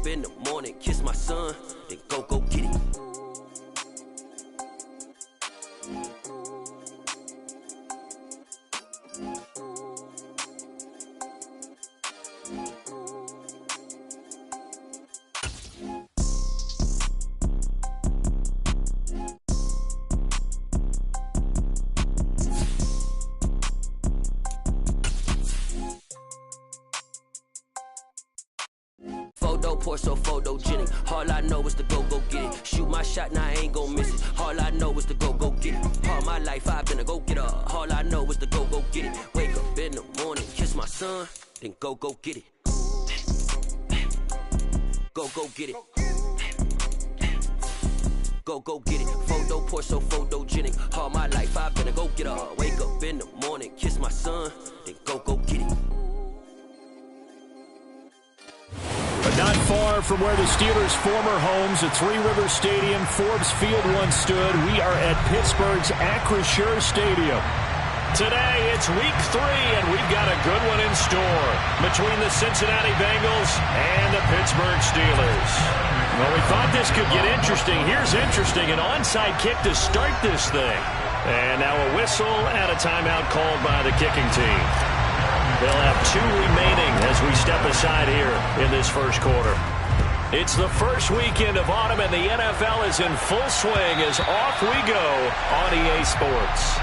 up in the morning, kiss my son, then go get it. Pour so photogenic. All I know is to go get it. Shoot my shot, now I ain't gon' miss it. All I know is to go get it. All my life I've been a go-getter. All I know is to go get it. Wake up in the morning, kiss my son, then go get it. Go get it. Go get it. Photo pour so photogenic. All my life I've been a go-getter. Wake up in the morning, kiss my son, then go get it. But not far from where the Steelers' former homes at Three Rivers Stadium, Forbes Field once stood, we are at Pittsburgh's Acrisure Stadium. Today, it's week 3, and we've got a good one in store between the Cincinnati Bengals and the Pittsburgh Steelers. Well, we thought this could get interesting. Here's interesting, an onside kick to start this thing. And now a whistle and a timeout called by the kicking team. They'll have 2 remaining as we step aside here in this first quarter. It's the first weekend of autumn, and the NFL is in full swing as off we go on EA Sports.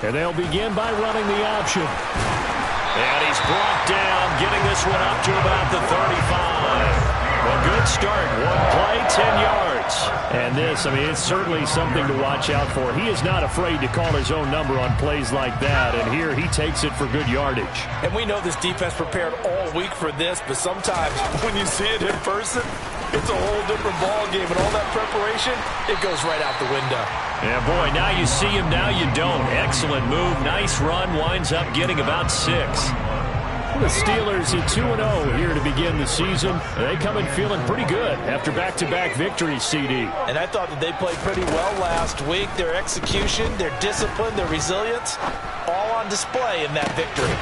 And they'll begin by running the option. And he's brought down, getting this one up to about the 35. A good start. 1 play, 10 yards. And this, I mean, it's certainly something to watch out for. He is not afraid to call his own number on plays like that. And here he takes it for good yardage. And we know this defense prepared all week for this, but sometimes when you see it in person, it's a whole different ball game. And all that preparation, it goes right out the window. Yeah, boy, now you see him, now you don't. Excellent move, nice run, winds up getting about 6. The Steelers at 2-0 here to begin the season. They come in feeling pretty good after back-to-back victories, CD. And I thought that they played pretty well last week. Their execution, their discipline, their resilience, all on display in that victory.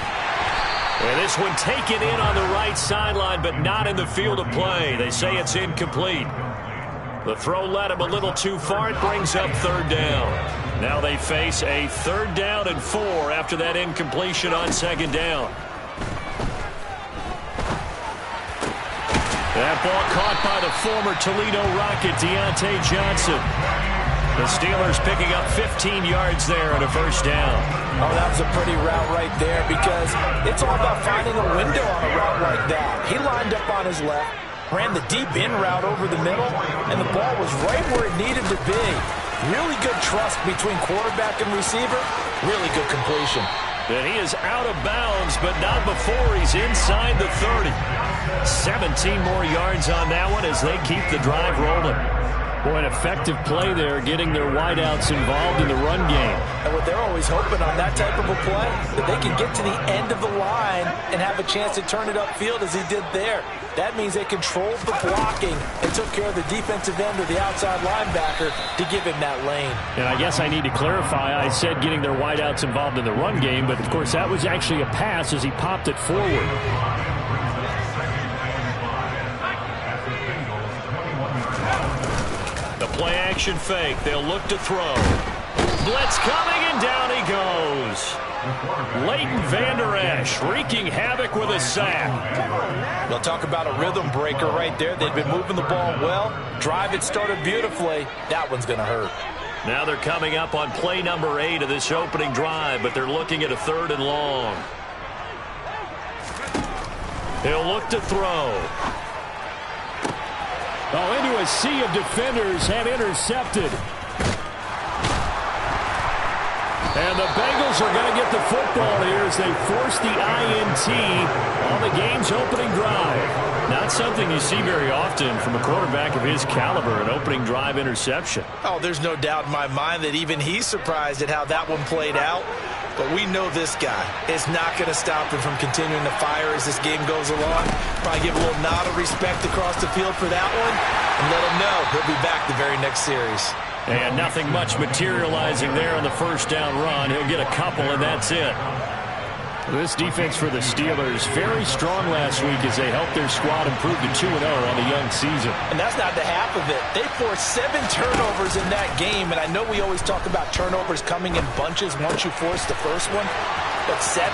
And this one taken in on the right sideline, but not in the field of play. They say it's incomplete. The throw led him a little too far. It brings up 3rd down. Now they face a 3rd down and 4 after that incompletion on 2nd down. That ball caught by the former Toledo Rocket, Deontay Johnson. The Steelers picking up 15 yards there and a 1st down. Oh, that was a pretty route right there because it's all about finding a window on a route like that. He lined up on his left, ran the deep in route over the middle, and the ball was right where it needed to be. Really good trust between quarterback and receiver. Really good completion. And he is out of bounds, but not before he's inside the 30. 17 more yards on that one as they keep the drive rolling. Boy, an effective play there, getting their wideouts involved in the run game. And what they're always hoping on that type of a play, that they can get to the end of the line and have a chance to turn it upfield as he did there. That means they controlled the blocking and took care of the defensive end or the outside linebacker to give him that lane. And I guess I need to clarify, I said getting their wideouts involved in the run game, but of course that was actually a pass as he popped it forward. Play action fake. They'll look to throw. Blitz coming, and down he goes. Leighton Vander Esch wreaking havoc with a sack. They'll talk about a rhythm breaker right there. They've been moving the ball well. Drive it started beautifully. That one's going to hurt. Now they're coming up on play number 8 of this opening drive, but they're looking at a 3rd and long. He'll look to throw. Oh, into a sea of defenders and intercepted. And the Bengals are going to get the football here as they force the INT on the game's opening drive. Not something you see very often from a quarterback of his caliber, an opening drive interception. Oh, there's no doubt in my mind that even he's surprised at how that one played out. But we know this guy is not going to stop him from continuing to fire as this game goes along. Probably give a little nod of respect across the field for that one and let him know he'll be back the very next series. And nothing much materializing there on the first down run. He'll get a couple, and that's it. This defense for the Steelers, very strong last week as they helped their squad improve to 2-0 on the young season. And that's not the half of it. They forced 7 turnovers in that game, and I know we always talk about turnovers coming in bunches once you force the first one, but 7?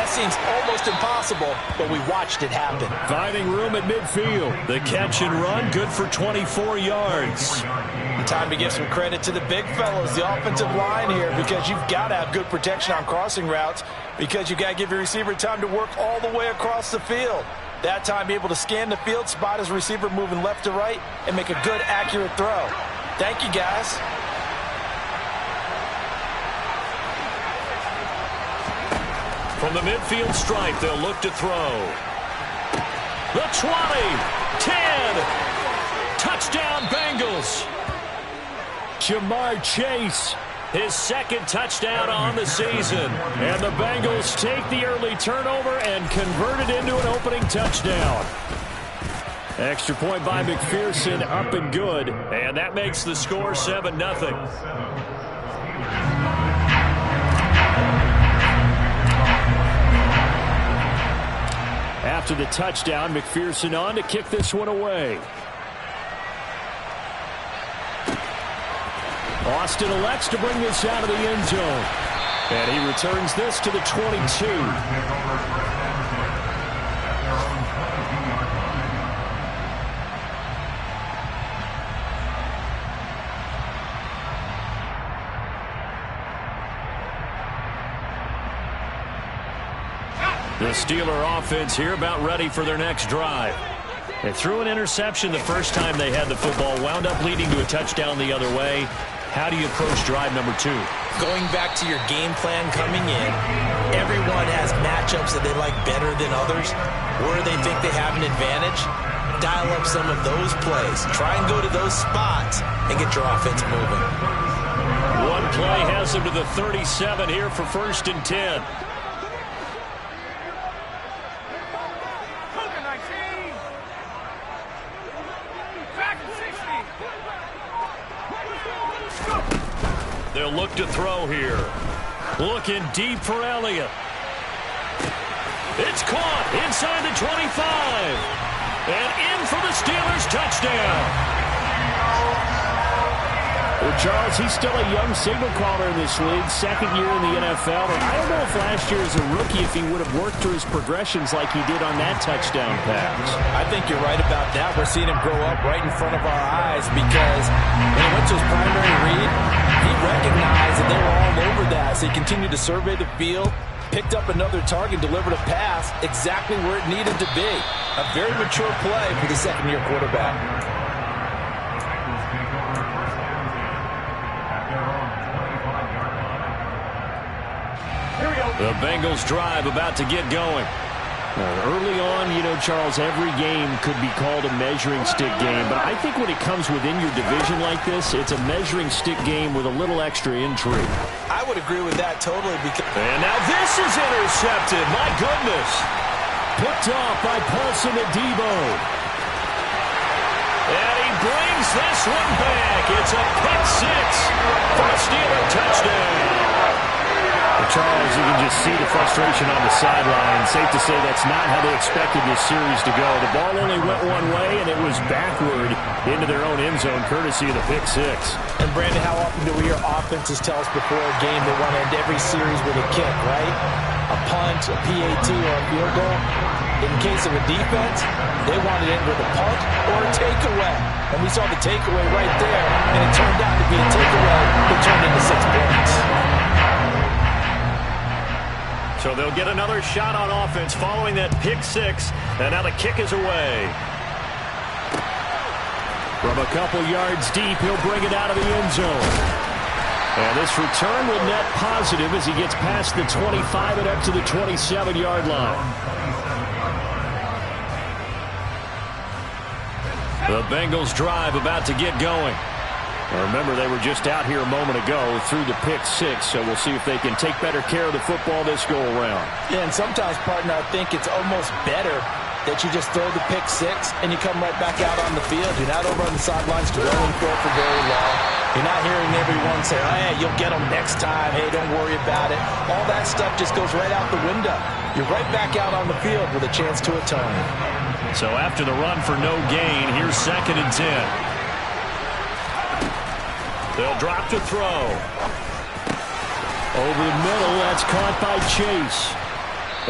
That seems almost impossible, but we watched it happen. Finding room at midfield. The catch and run, good for 24 yards. Time to give some credit to the big fellows, the offensive line here, because you've got to have good protection on crossing routes, because you've got to give your receiver time to work all the way across the field. That time, be able to scan the field, spot his receiver moving left to right, and make a good, accurate throw. Thank you, guys. From the midfield stripe, they'll look to throw. The 20, 10, touchdown Bengals. Jamar Chase, his second touchdown on the season. And the Bengals take the early turnover and convert it into an opening touchdown. Extra point by McPherson, up and good. And that makes the score 7-0. After the touchdown, McPherson on to kick this one away. Austin elects to bring this out of the end zone. And he returns this to the 22. The Steeler offense here about ready for their next drive. They threw an interception the first time they had the football, wound up leading to a touchdown the other way. How do you approach drive number 2? Going back to your game plan coming in, everyone has matchups that they like better than others, where they think they have an advantage. Dial up some of those plays. Try and go to those spots and get your offense moving. One play has them to the 37 here for 1st and 10. They'll look to throw here. Looking deep for Elliott. It's caught inside the 25. And in for the Steelers touchdown. Well, Charles, he's still a young signal caller in this league, 2nd year in the NFL. And I don't know if last year as a rookie if he would have worked through his progressions like he did on that touchdown pass. I think you're right about that. We're seeing him grow up right in front of our eyes because when he went to his primary read, he recognized that they were all over that. So he continued to survey the field, picked up another target, delivered a pass exactly where it needed to be. A very mature play for the 2nd-year quarterback. The Bengals drive about to get going. Early on, you know, Charles, every game could be called a measuring stick game. But I think when it comes within your division like this, it's a measuring stick game with a little extra intrigue. I would agree with that totally. And now this is intercepted. My goodness. Picked off by Paulson Adebo. And he brings this one back. It's a pick 6 for a Steeler touchdown. Charles, you can just see the frustration on the sideline. Safe to say that's not how they expected this series to go. The ball only went one way, and it was backward into their own end zone, courtesy of the pick 6. And, Brandon, how often do we hear offenses tell us before a game they want to end every series with a kick, right? A punt, a PAT, or a field goal. In case of a defense, they wanted it with a punt or a takeaway. And we saw the takeaway right there, and it turned out to be a takeaway that turned into 6 points. So they'll get another shot on offense following that pick 6. And now the kick is away. From a couple yards deep, he'll bring it out of the end zone. And this return will net positive as he gets past the 25 and up to the 27-yard line. The Bengals drive about to get going. Remember, they were just out here a moment ago through the pick six, so we'll see if they can take better care of the football this go-around. Yeah, and sometimes, partner, I think it's almost better that you just throw the pick six and you come right back out on the field. You're not over on the sidelines dwelling for very long. You're not hearing everyone say, oh, hey, you'll get them next time. Hey, don't worry about it. All that stuff just goes right out the window. You're right back out on the field with a chance to atone. So after the run for no gain, here's 2nd and 10. They'll drop to throw. Over the middle, that's caught by Chase.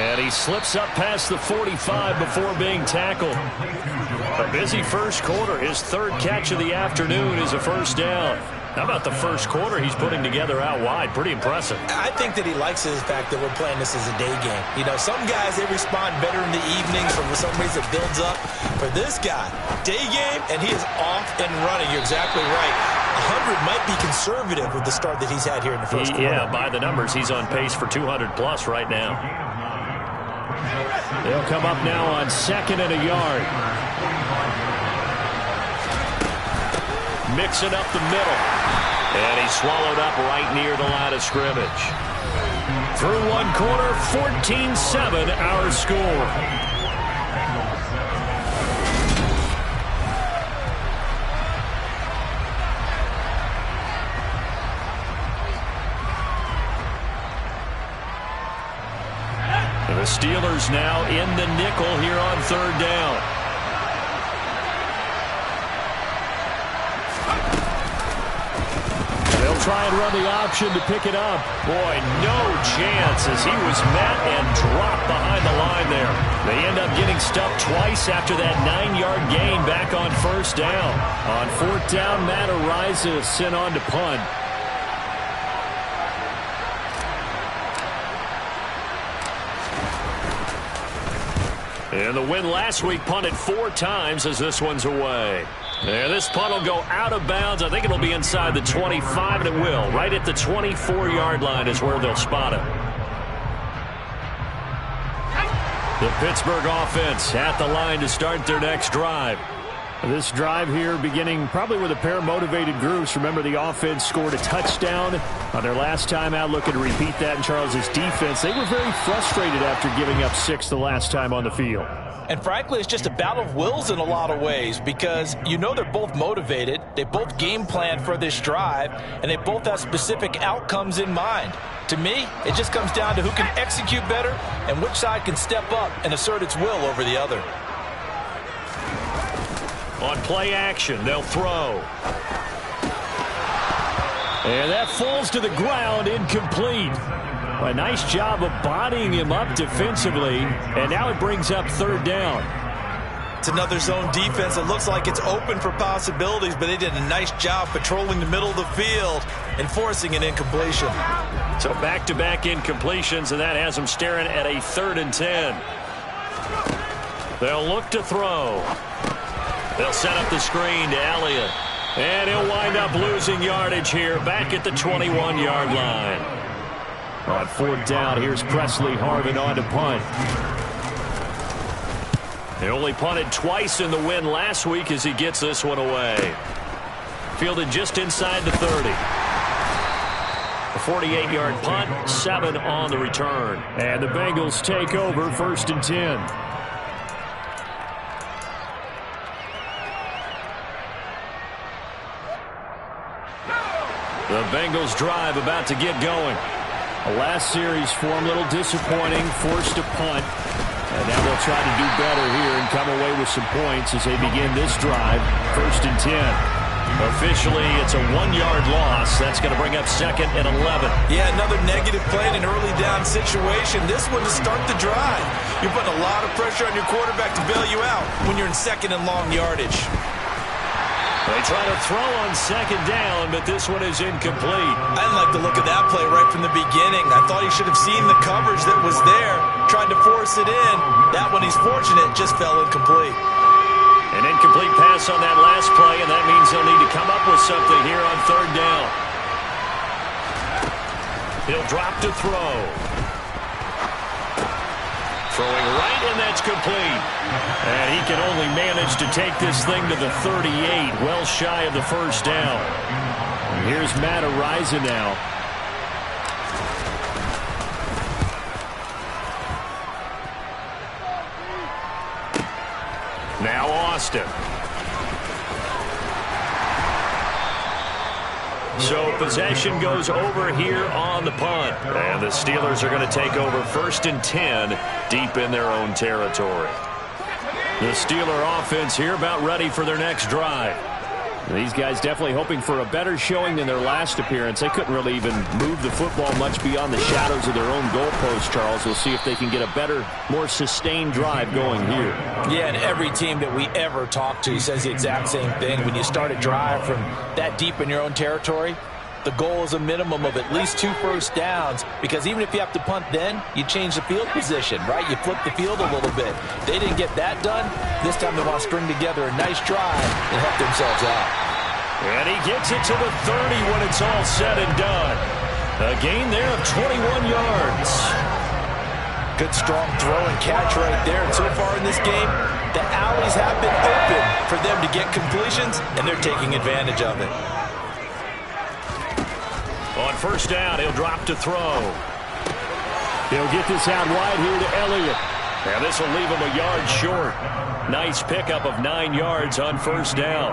And he slips up past the 45 before being tackled. A busy first quarter. His 3rd catch of the afternoon is a first down. How about the first quarter he's putting together out wide? Pretty impressive. I think that he likes the fact that we're playing this as a day game. You know, some guys, they respond better in the evenings, or for some reason it builds up. For this guy, day game, and he is off and running. You're exactly right. 100 might be conservative with the start that he's had here in the first quarter. Yeah, by the numbers, he's on pace for 200-plus right now. They'll come up now on 2nd and a yard. Mixing up the middle. And he's swallowed up right near the line of scrimmage. Through one quarter, 14-7 our score. The Steelers now in the nickel here on 3rd down. They'll try and run the option to pick it up. Boy, no chance as he was met and dropped behind the line there. They end up getting stuffed twice after that 9-yard gain back on 1st down. On 4th down, Matt Araiza sent on to punt. And the win last week punted 4 times as this one's away. And this punt will go out of bounds. I think it'll be inside the 25, and it will. Right at the 24-yard line is where they'll spot it. The Pittsburgh offense at the line to start their next drive. This drive here beginning probably with a pair of motivated groups. Remember, the offense scored a touchdown on their last time out, looking to repeat that in Charles's defense. They were very frustrated after giving up 6 the last time on the field. And frankly, it's just a battle of wills in a lot of ways, because you know they're both motivated, they both game plan for this drive, and they both have specific outcomes in mind. To me, it just comes down to who can execute better and which side can step up and assert its will over the other. On play action, they'll throw. And that falls to the ground, incomplete. A nice job of bodying him up defensively, and now it brings up 3rd down. It's another zone defense. It looks like it's open for possibilities, but they did a nice job patrolling the middle of the field and forcing an incompletion. So back-to-back incompletions, and that has them staring at a 3rd and 10. They'll look to throw. They'll set up the screen to Elliott. And he'll wind up losing yardage here back at the 21-yard line. On 4th down, here's Presley Harvin on to punt. He only punted twice in the win last week as he gets this one away. Fielded just inside the 30. A 48-yard punt, 7 on the return. And the Bengals take over 1st and 10. The Bengals drive about to get going. The last series for them, a little disappointing, forced a punt. And now they'll try to do better here and come away with some points as they begin this drive. 1st and 10. Officially, it's a 1-yard loss. That's going to bring up 2nd and 11. Yeah, another negative play in an early down situation. This one to start the drive. You're putting a lot of pressure on your quarterback to bail you out when you're in 2nd and long yardage. They try to throw on 2nd down, but this one is incomplete. I didn't like the look of that play right from the beginning. I thought he should have seen the coverage that was there, tried to force it in. That one, he's fortunate, just fell incomplete. An incomplete pass on that last play, and that means they'll need to come up with something here on 3rd down. He'll drop to throw. Throwing right, and that's complete. And he can only manage to take this thing to the 38, well shy of the first down. And here's Matt Ariza now. Now Austin. So possession goes over here on the punt. And the Steelers are going to take over 1st and 10 deep in their own territory. The Steeler offense here about ready for their next drive. These guys definitely hoping for a better showing than their last appearance. They couldn't really even move the football much beyond the shadows of their own goalpost, Charles. We'll see if they can get a better, more sustained drive going here. Yeah, and every team that we ever talk to says the exact same thing. When you start a drive from that deep in your own territory, the goal is a minimum of at least 2 first downs, because even if you have to punt then, you change the field position, right? You flip the field a little bit. They didn't get that done. This time they want to string together a nice drive and help themselves out. And he gets it to the 30 when it's all said and done. A gain there of 21 yards. Good strong throw and catch right there. And so far in this game, the alleys have been open for them to get completions, and they're taking advantage of it. On first down, he'll drop to throw. He'll get this out wide here to Elliott. And this will leave him a yard short. Nice pickup of 9 yards on first down.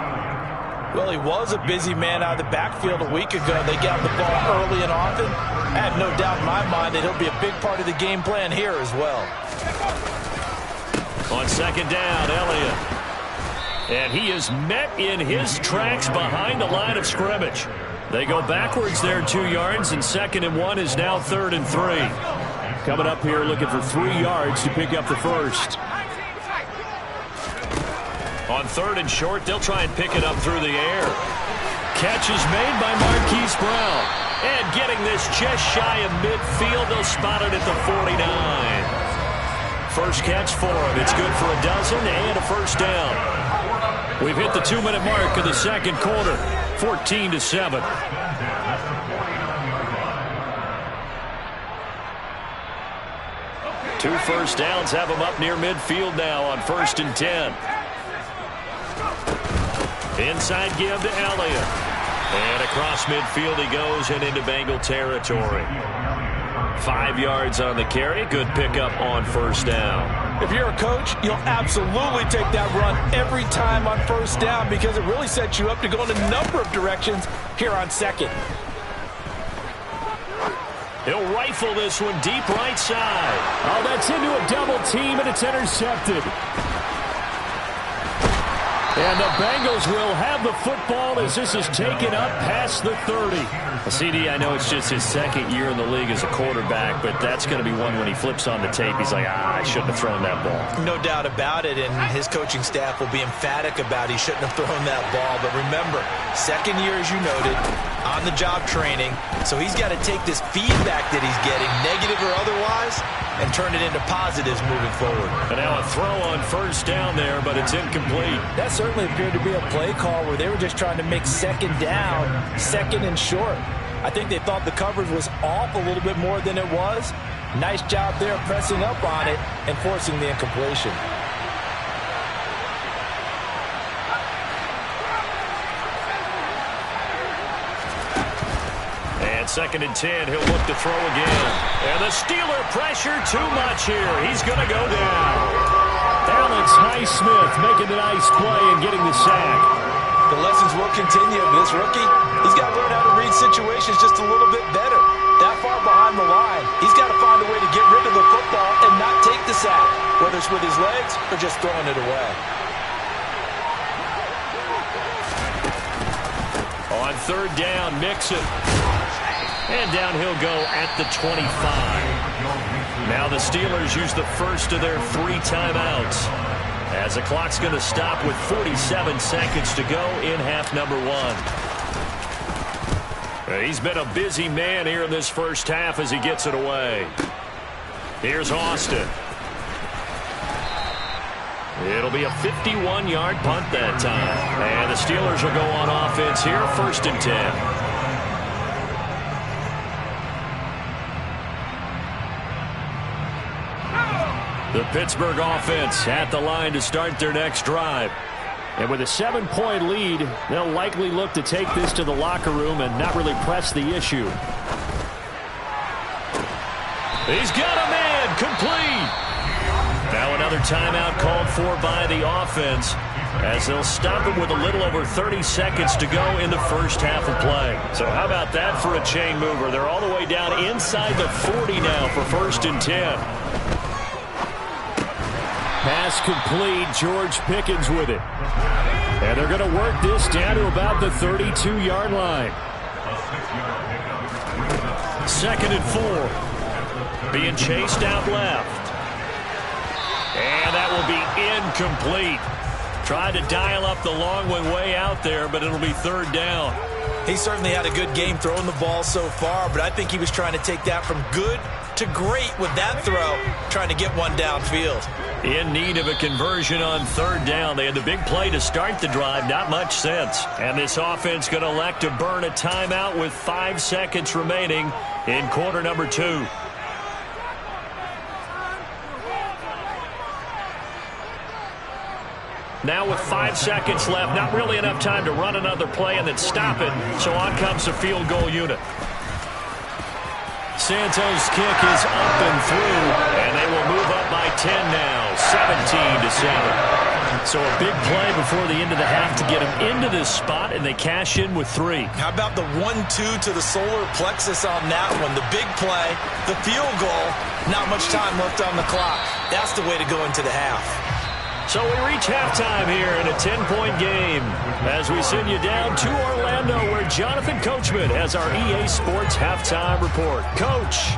Well, he was a busy man out of the backfield a week ago. They got the ball early and often. I have no doubt in my mind that he'll be a big part of the game plan here as well. On second down, Elliott. And he is met in his tracks behind the line of scrimmage. They go backwards there 2 yards, and 2nd and 1 is now 3rd and 3. Coming up here looking for 3 yards to pick up the first. On 3rd and short, they'll try and pick it up through the air. Catch is made by Marquise Brown. And getting this just shy of midfield, they'll spot it at the 49. First catch for him. It's good for a dozen and a first down. We've hit the 2-minute mark of the second quarter. 14-7. Two first downs have them up near midfield now on 1st and 10. Inside give to Elliott. And across midfield he goes and into Bengal territory. 5 yards on the carry. Good pickup on first down. If you're a coach, you'll absolutely take that run every time on first down, because it really sets you up to go in a number of directions here on 2nd. He'll rifle this one deep right side. Oh, that's into a double team, and it's intercepted. And the Bengals will have the football as this is taken up past the 30. CD, I know it's just his 2nd year in the league as a quarterback, but that's going to be one when he flips on the tape. He's like, I shouldn't have thrown that ball. No doubt about it, and his coaching staff will be emphatic about he shouldn't have thrown that ball. But remember, 2nd year, as you noted, on-the-job training, so he's got to take this feedback that he's getting, negative or otherwise, and turn it into positives moving forward. And now a throw on first down there, but it's incomplete. That certainly appeared to be a play call where they were just trying to make 2nd down, 2nd and short. I think they thought the coverage was off a little bit more than it was. Nice job there pressing up on it and forcing the incompletion. And 2nd and 10, he'll look to throw again. And the Steeler pressure too much here. He's going to go down. Alex Highsmith making the nice play and getting the sack. The lessons will continue. This rookie, he's got to learn how to read situations just a little bit better. That far behind the line, he's got to find a way to get rid of the football and not take the sack, whether it's with his legs or just throwing it away. On 3rd down, Mixon. And down he'll go at the 25. Now the Steelers use the first of their 3 timeouts, as the clock's going to stop with 47 seconds to go in half number 1. He's been a busy man here in this first half as he gets it away. Here's Austin. It'll be a 51-yard punt that time. And the Steelers will go on offense here, 1st and 10. The Pittsburgh offense at the line to start their next drive. And with a 7-point lead, they'll likely look to take this to the locker room and not really press the issue. He's got a man complete. Now another timeout called for by the offense as they'll stop it with a little over 30 seconds to go in the first half of play. So how about that for a chain mover? They're all the way down inside the 40 now for 1st and 10. Pass complete. George Pickens with it. And they're going to work this down to about the 32-yard line. 2nd and 4. Being chased out left. And that will be incomplete. Tried to dial up the long one way out there, but it'll be 3rd down. He certainly had a good game throwing the ball so far, but I think he was trying to take that from good to great with that throw, trying to get one downfield. In need of a conversion on 3rd down. They had the big play to start the drive, not much sense. And this offense going to elect to burn a timeout with 5 seconds remaining in quarter number 2. Now with 5 seconds left, not really enough time to run another play and then stop it. So on comes the field goal unit. Santos' kick is up and through, and they will move up by 10 now, 17-7. So a big play before the end of the half to get them into this spot, and they cash in with 3. How about the 1-2 to the solar plexus on that one? The big play, the field goal, not much time left on the clock. That's the way to go into the half. So we reach halftime here in a 10-point game as we send you down to Orlando where Jonathan Coachman has our EA Sports halftime report. Coach.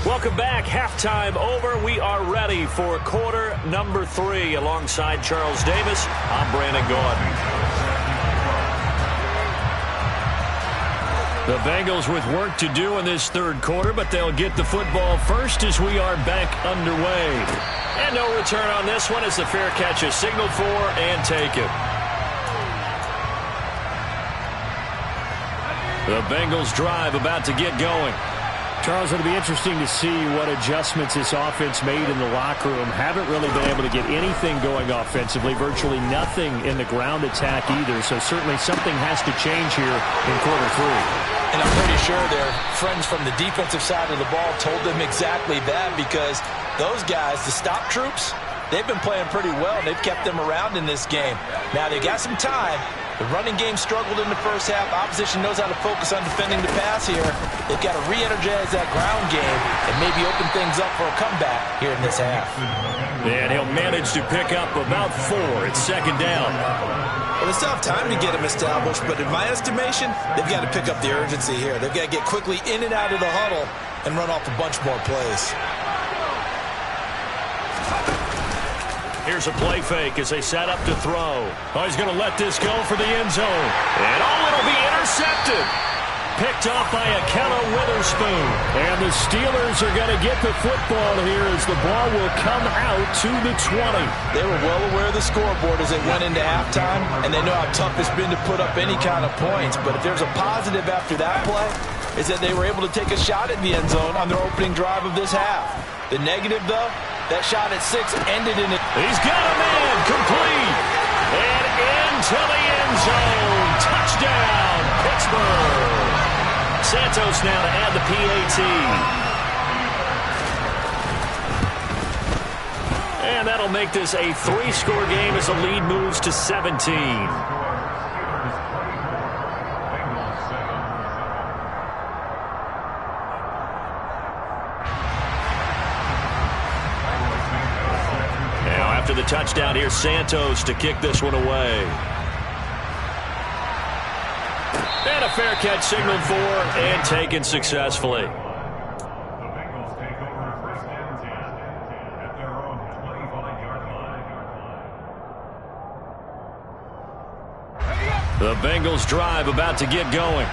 Welcome back. Halftime over. We are ready for quarter number 3. Alongside Charles Davis, I'm Brandon Gaudin. The Bengals with work to do in this 3rd quarter, but they'll get the football first as we are back underway. And no return on this one as the fair catch is signaled for and taken. The Bengals drive about to get going. Charles, it'll be interesting to see what adjustments this offense made in the locker room. Haven't really been able to get anything going offensively, virtually nothing in the ground attack either. So certainly something has to change here in quarter 3. And I'm pretty sure their friends from the defensive side of the ball told them exactly that, because those guys, the stop troops, they've been playing pretty well. They've kept them around in this game. Now they got some time. The running game struggled in the first half. Opposition knows how to focus on defending the pass here. They've got to re-energize that ground game and maybe open things up for a comeback here in this half. And he'll manage to pick up about 4. It's 2nd down. Well, they still have time to get him established, but in my estimation, they've got to pick up the urgency here. They've got to get quickly in and out of the huddle and run off a bunch more plays. Here's a play fake as they set up to throw. Oh, he's going to let this go for the end zone. And it'll be intercepted. Picked off by Akello Witherspoon. And the Steelers are going to get the football here as the ball will come out to the 20. They were well aware of the scoreboard as they went into halftime, and they know how tough it's been to put up any kind of points. But if there's a positive after that play, is that they were able to take a shot at the end zone on their opening drive of this half. The negative, though, that shot at 6 ended in it. He's got a man complete. And into the end zone. Touchdown, Pittsburgh. Santos now to add the PAT. And that'll make this a 3-score game as the lead moves to 17. After the touchdown, here's Santos to kick this one away. And a fair catch signaled for and taken successfully. The Bengals drive about to get going.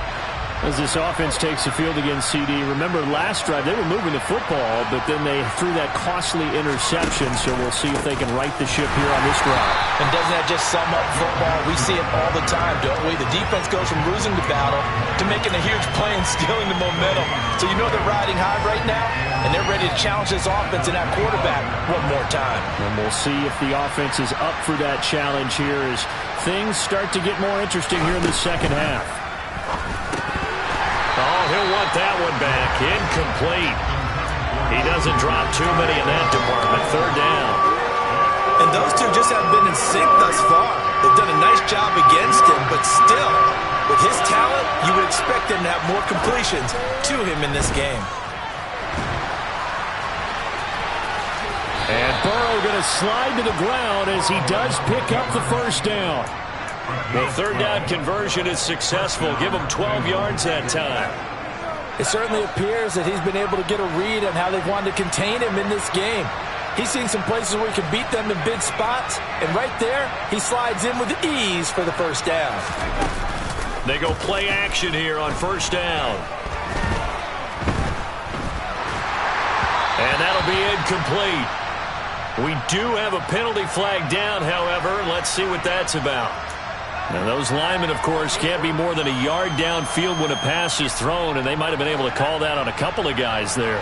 As this offense takes the field against CD, remember last drive they were moving the football, but then they threw that costly interception, so we'll see if they can right the ship here on this drive. And doesn't that just sum up football? We see it all the time, don't we? The defense goes from losing the battle to making a huge play and stealing the momentum. So you know they're riding high right now, and they're ready to challenge this offense and that quarterback one more time. And we'll see if the offense is up for that challenge here as things start to get more interesting here in the second half. Oh, he'll want that one back. Incomplete. He doesn't drop too many in that department. Third down. And those two just haven't been in sync thus far. They've done a nice job against him, but still, with his talent, you would expect him to have more completions to him in this game. And Burrow going to slide to the ground as he does pick up the first down. The third down conversion is successful. Give him 12 yards that time. It certainly appears that he's been able to get a read on how they've wanted to contain him in this game. He's seen some places where he can beat them in big spots, and right there, he slides in with ease for the first down. They go play action here on first down. And that'll be incomplete. We do have a penalty flag down, however. Let's see what that's about. Now, those linemen, of course, can't be more than a yard downfield when a pass is thrown, and they might have been able to call that on a couple of guys there.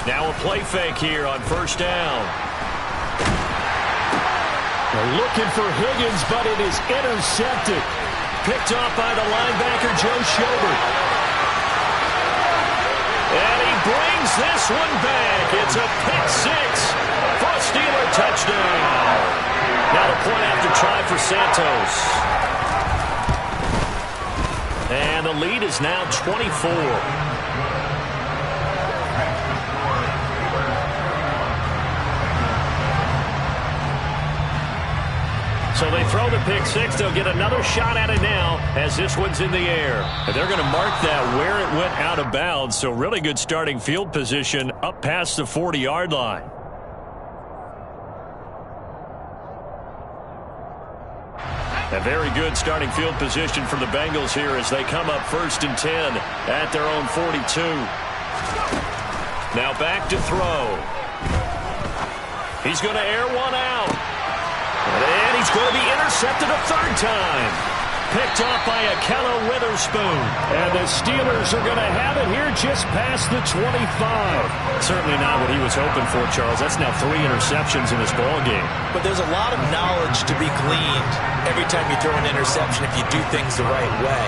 Now a play fake here on first down. They're looking for Higgins, but it is intercepted. Picked off by the linebacker, Joe Schobert. And he brings this one back. It's a pick six for a Steeler touchdown. Now the point after try for Santos. And the lead is now 24. So they throw the pick six. They'll get another shot at it now as this one's in the air. And they're going to mark that where it went out of bounds. So really good starting field position up past the 40-yard line. A very good starting field position for the Bengals here as they come up 1st and 10 at their own 42. Now back to throw. He's going to air one out. And he's going to be intercepted a third time. Picked off by Akello Witherspoon. And the Steelers are going to have it here just past the 25. Certainly not what he was hoping for, Charles. That's now 3 interceptions in this ball game. But there's a lot of knowledge to be gleaned every time you throw an interception if you do things the right way.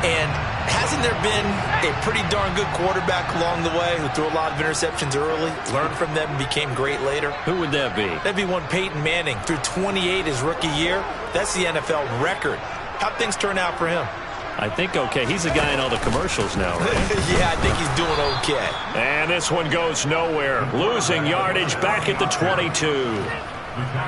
And hasn't there been a pretty darn good quarterback along the way who threw a lot of interceptions early, learned from them, and became great later? Who would that be? That'd be one Peyton Manning. Threw 28 his rookie year. That's the NFL record. How'd things turn out for him? I think okay. He's the guy in all the commercials now, right? Yeah, I think he's doing okay. And this one goes nowhere. Losing yardage back at the 22.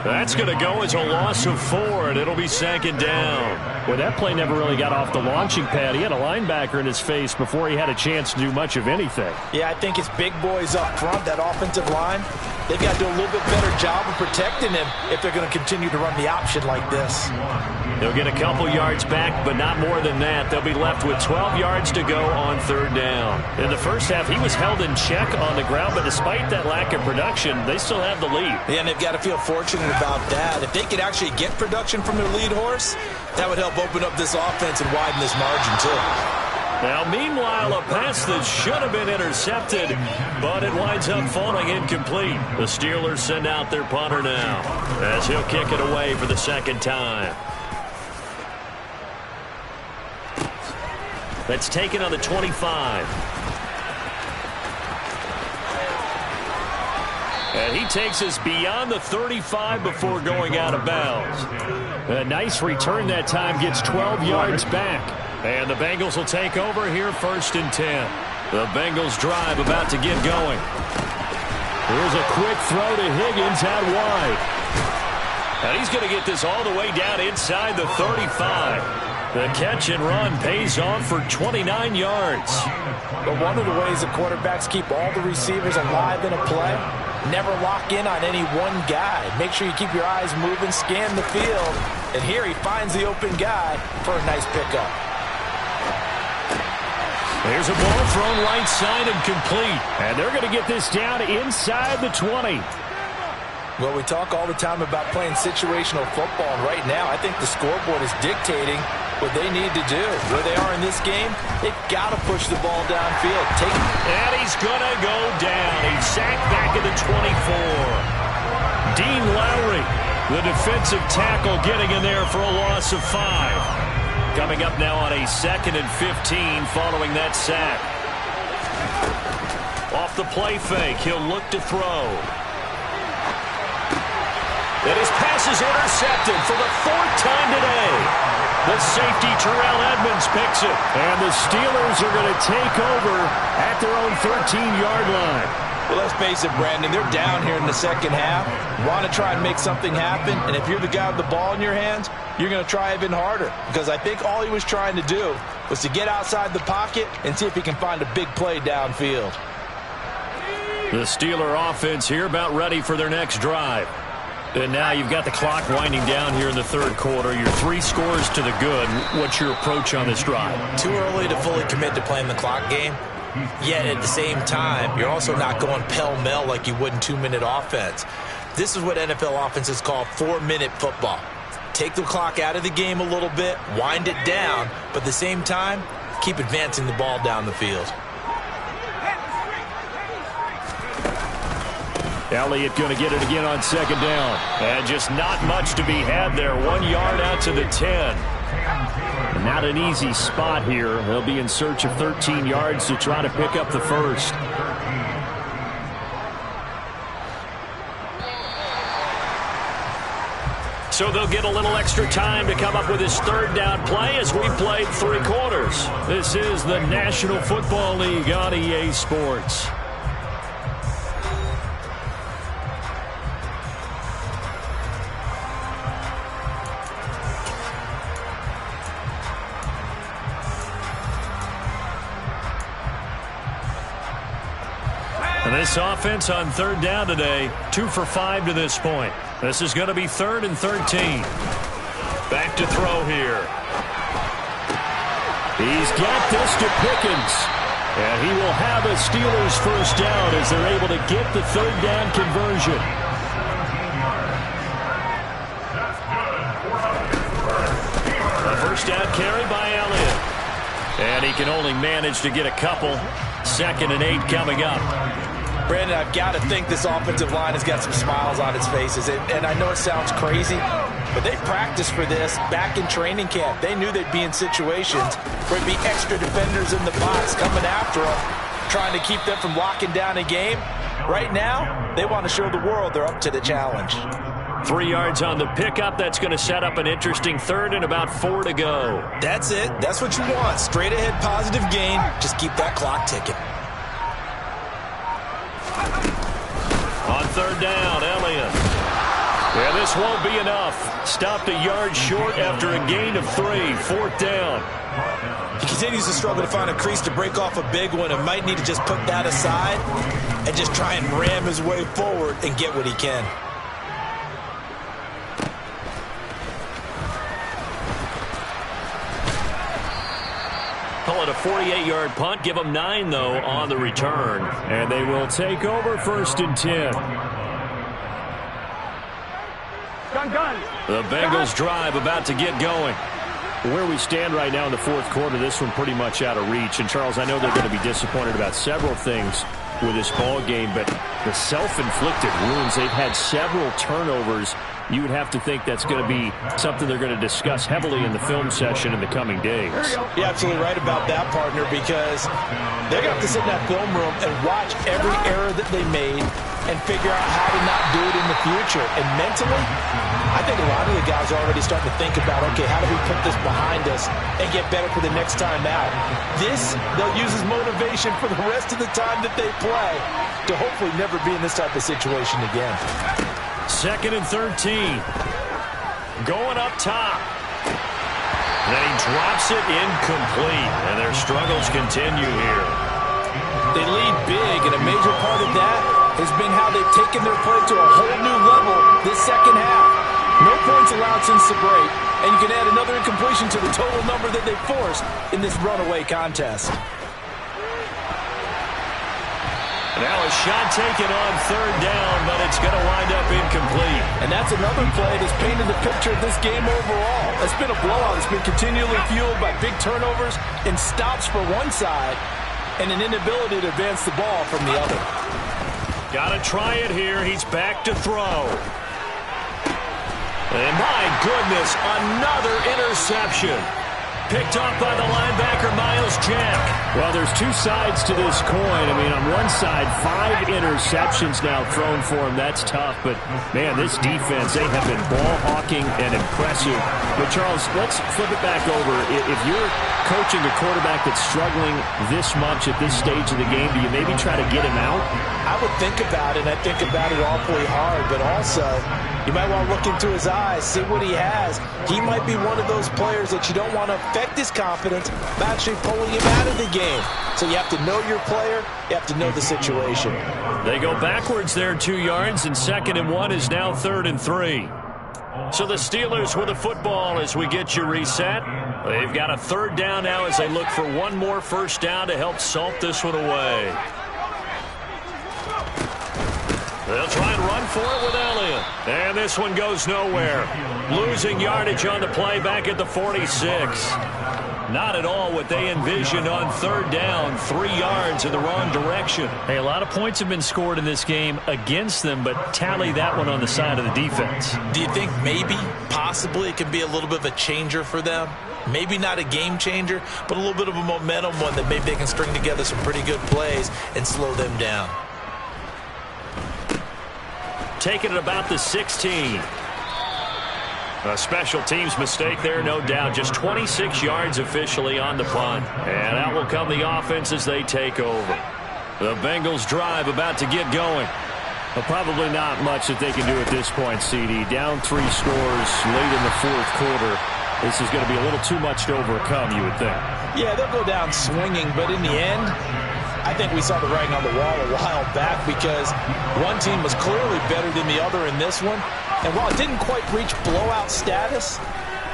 That's going to go as a loss of 4, and it'll be 2nd down. Well, that play never really got off the launching pad. He had a linebacker in his face before he had a chance to do much of anything. Yeah, I think his big boys up front, that offensive line, they've got to do a little bit better job of protecting him if they're going to continue to run the option like this. They'll get a couple yards back, but not more than that. They'll be left with 12 yards to go on 3rd down. In the first half, he was held in check on the ground, but despite that lack of production, they still have the lead. Yeah, and they've got to feel fortunate about that. If they could actually get production from their lead horse, that would help open up this offense and widen this margin too. Now, meanwhile, a pass that should have been intercepted, but it winds up falling incomplete. The Steelers send out their punter now as he'll kick it away for the 2nd time. That's taken on the 25. And he takes us beyond the 35 before going out of bounds. A nice return that time, gets 12 yards back. And the Bengals will take over here 1st and 10. The Bengals drive about to get going. Here's a quick throw to Higgins out wide. And he's going to get this all the way down inside the 35. The catch and run pays off for 29 yards. But one of the ways the quarterbacks keep all the receivers alive in a play, never lock in on any one guy. Make sure you keep your eyes moving, scan the field, And here he finds the open guy for a nice pickup. There's a ball thrown right side and complete. And they're going to get this down inside the 20. Well, we talk all the time about playing situational football, and right now I think the scoreboard is dictating what they need to do. Where they are in this game, they've got to push the ball downfield. And he's going to go down. He's sacked back at the 24. Dean Lowry, the defensive tackle, getting in there for a loss of 5. Coming up now on a 2nd and 15 following that sack. Off the play fake, he'll look to throw. And his pass is intercepted for the 4th time today. The safety, Terrell Edmonds, picks it. And the Steelers are going to take over at their own 13-yard line. Well, let's face it, Brandon, they're down here in the second half. Want to try and make something happen, and if you're the guy with the ball in your hands, you're going to try even harder, because I think all he was trying to do was to get outside the pocket and see if he can find a big play downfield. The Steeler offense here about ready for their next drive. And now you've got the clock winding down here in the 3rd quarter. Your 3 scores to the good. What's your approach on this drive? Too early to fully commit to playing the clock game. Yet at the same time, you're also not going pell-mell like you would in 2-minute offense. This is what NFL offenses call 4-minute football. Take the clock out of the game a little bit, wind it down, but at the same time, keep advancing the ball down the field. Elliott going to get it again on 2nd down. And just not much to be had there. 1 yard out to the 10. Not an easy spot here. They'll be in search of 13 yards to try to pick up the 1st. So they'll get a little extra time to come up with his 3rd down play as we played 3 quarters. This is the National Football League on EA Sports. And this offense on 3rd down today, 2 for 5 to this point. This is going to be 3rd and 13. Back to throw here. He's got this to Pickens. And he will have a Steelers 1st down as they're able to get the 3rd down conversion. A 1st down carry by Elliott. And he can only manage to get a couple. 2nd and 8 coming up. Brandon, I've got to think this offensive line has got some smiles on its faces. And I know it sounds crazy, but they practiced for this back in training camp. They knew they'd be in situations where it'd be extra defenders in the box coming after them, trying to keep them from locking down a game. Right now, they want to show the world they're up to the challenge. 3 yards on the pickup. That's going to set up an interesting 3rd and about 4 to go. That's it. That's what you want. Straight ahead positive gain. Just keep that clock ticking. On 3rd down, Elliott. Yeah, this won't be enough. Stopped a yard short after a gain of 3. 4th down. He continues to struggle to find a crease to break off a big one and might need to just put that aside and just try and ram his way forward and get what he can. Call it a 48-yard punt. Give them 9, though, on the return. And they will take over 1st and 10. The Bengals drive about to get going. Where we stand right now in the 4th quarter, this one pretty much out of reach. And, Charles, I know they're going to be disappointed about several things with this ball game, but the self-inflicted wounds, they've had several turnovers. You would have to think that's going to be something they're going to discuss heavily in the film session in the coming days. You're absolutely right about that, partner, because they're going to have to sit in that film room and watch every error that they made and figure out how to not do it in the future. And mentally, I think a lot of the guys are already starting to think about, okay, how do we put this behind us and get better for the next time out? This, they'll use as motivation for the rest of the time that they play to hopefully never be in this type of situation again. 2nd and 13. Going up top. Then he drops it incomplete. And their struggles continue here. They lead big, and a major part of that has been how they've taken their play to a whole new level this second half. No points allowed since the break, and you can add another incompletion to the total number that they forced in this runaway contest. Now a shot taken on third down, but it's going to wind up incomplete. And that's another play that's painted the picture of this game overall. It's been a blowout. It's been continually fueled by big turnovers and stops for one side and an inability to advance the ball from the other. Got to try it here. He's back to throw. And my goodness, another interception. Picked off by the linebacker, Miles Jack. Well, there's two sides to this coin. I mean, on one side, 5 interceptions now thrown for him. That's tough. But, man, this defense, they have been ball hawking and impressive. But, Charles, let's flip it back over. If you're coaching a quarterback that's struggling this much at this stage of the game, do you maybe try to get him out? I would think about it, and I think about it awfully hard. But also, you might want to look into his eyes, see what he has. He might be one of those players that you don't want to affect his confidence by actually pulling him out of the game. So you have to know your player. You have to know the situation. They go backwards there 2 yards, and 2nd and 1 is now 3rd and 3. So the Steelers with the football as we get you reset. They've got a 3rd down now as they look for one more first down to help salt this one away. They'll try and run for it with Elliott. And this one goes nowhere. Losing yardage on the play back at the 46. Not at all what they envisioned on 3rd down. 3 yards in the wrong direction. Hey, a lot of points have been scored in this game against them, but tally that one on the side of the defense. Do you think maybe, possibly, it could be a little bit of a changer for them? Maybe not a game changer, but a little bit of a momentum one that maybe they can string together some pretty good plays and slow them down. Taking it about the 16. A special teams mistake there, no doubt. Just 26 yards officially on the punt. And out will come the offense as they take over. The Bengals drive about to get going. Well, probably not much that they can do at this point, CD. Down 3 scores late in the 4th quarter. This is going to be a little too much to overcome, you would think. Yeah, they'll go down swinging, but in the end, I think we saw the writing on the wall a while back because one team was clearly better than the other in this one. And while it didn't quite reach blowout status,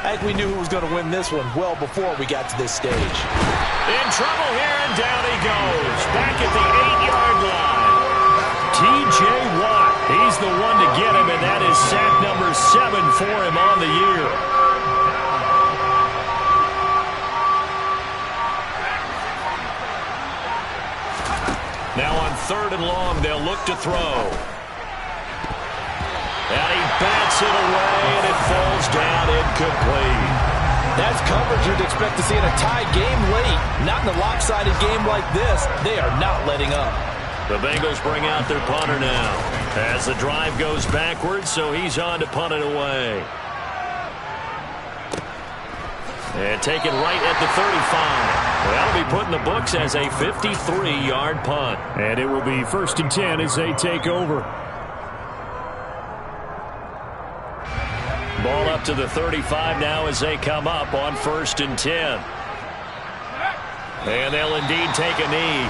I think we knew who was going to win this one well before we got to this stage. In trouble here, and down he goes. Back at the 8-yard line. T.J. Watt, he's the one to get him, and that is sack number 7 for him on the year. Now on 3rd and long, they'll look to throw. And he bats it away, and it falls down incomplete. That's coverage you'd expect to see in a tie game late. Not in a lopsided game like this. They are not letting up. The Bengals bring out their punter now. As the drive goes backwards, so he's on to punt it away. And taken right at the 35. That'll be put in the books as a 53-yard punt. And it will be 1st and 10 as they take over. Ball up to the 35 now as they come up on 1st and 10. And they'll indeed take a knee.